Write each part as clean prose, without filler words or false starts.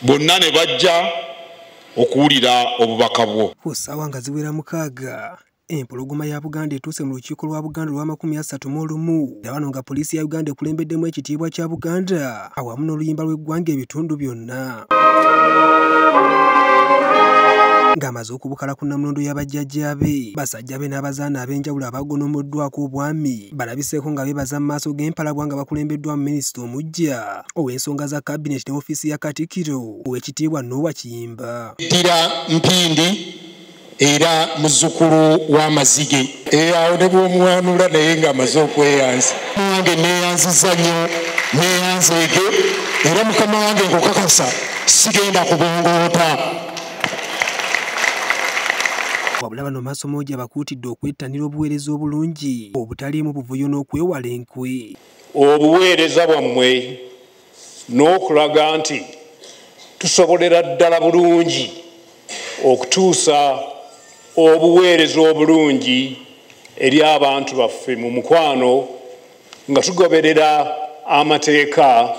bonna ne bajja okuwulira obubaka bwo. Ku ssaawa nga ziwera 6 empologoma ya Buganda etuuse mu lukiiko lwa Buganda lwa 31 era wano nga poliisi ya Uganda ekulembeddemu ekitiibwa kya Buganda awamu n'oluyimba lw'eggwanga ebitundu byonna. Ng'amaze okubukala ku nnamulondo y'abajjajjaabe basajja be n'abazaana ab'enjawulo abagonomoddwako obwami balabiseeko nga beebaza mu maaso g'empalabwa nga bakulembeddwa mu minisita omuggya ow'ensonga za kabineti ne ofiisi ya Katikkiro ow'ekitiibwa Noah Kiyimba. Ddira Mpindi era muzzukulu w'amazige awo ne bw'omwanula naye ng'amaze okweyanza wange neeyanziza nnyo neeyanzeege era mukama wange nkukakasa sigenda kubongoota. Wabula bano maaso moja bakuutidde okwettanira obuweereza obulungi obutaliimu buvuyo n'okwewala enkwe. Obuweereza bwammwe n'okulaga nti tusobolera ddala bulungi okutuusa obuweereza obulungi eri abantu baffe mu mukwano nga tugoberera amateeka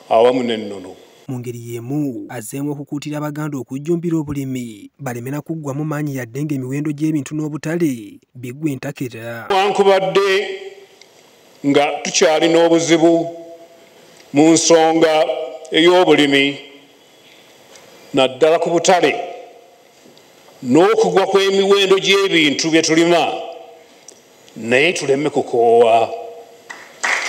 awamu n'ennono. Mu ngeri y'emu azzeemu okukuutira Abaganda okujjumbira obulimi balemera kuggwamu maanyi yadde ng'emiwendo gy'ebintu n'obutale biggwa entakera. Wankubadde nga tukyalina obuzibu mu nsonga ey'obulimi naddala ku butale n'okugwa kw'emiwendo gy'ebintu bye tulima naye tuleme kukoowa.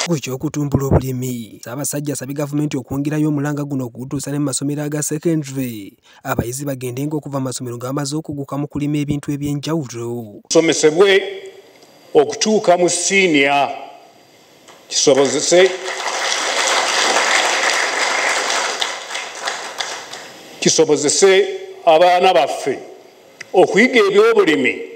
Ekyokutumbula obulimi Ssaabasajja asabye gavumenti okwongerayo omulanga guno okugutuusa ne mu masomero aga secondary abayizi bagendenga okuva mu masomero nga bamaze okuguka mu kulima ebintu eby'enjawulo. Tusomesebwe okutuuka mu siniya kisobozese abaana baffe okuyiga eby'obulimi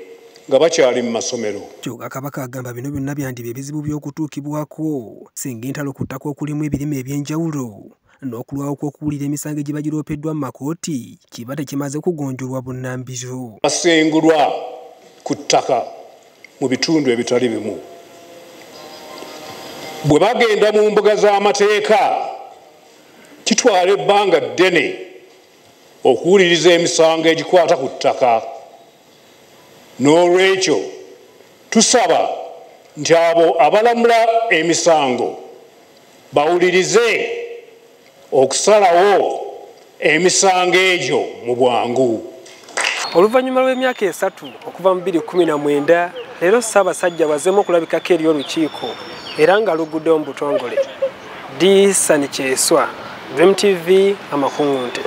nga bakyali mu masomero. Kyokka Kabaka agamba bino byonna byandiba ebizibu by'okutuukibwako singa entalo ku ttaka okulimu ebirime eby'enjawulo n'okulwawo kw'okuwulira emisango egiba giroopeddwa mu makooti kiba tekimaze kugonjolwa bunnambiro. Basengulwa ku ttaka mu bitundu ebitali bimu bwe bagenda mu mbuga z'amateeka kitwala ebbanga ddene okuwuliriza emisango egikwata ku ttaka. N'olwekyo tusaba nti abo abalamula emisango bawulirize okusalawo emisango egyo mu bwangu. Oluvannyuma lw'emyaka 3 okuva mu 2019 leero Ssaabasajja bazeemu okulabikako eri olukiiko era nga luguddewo mu butongole. Disani Kyeswa, MTV Amakungunte.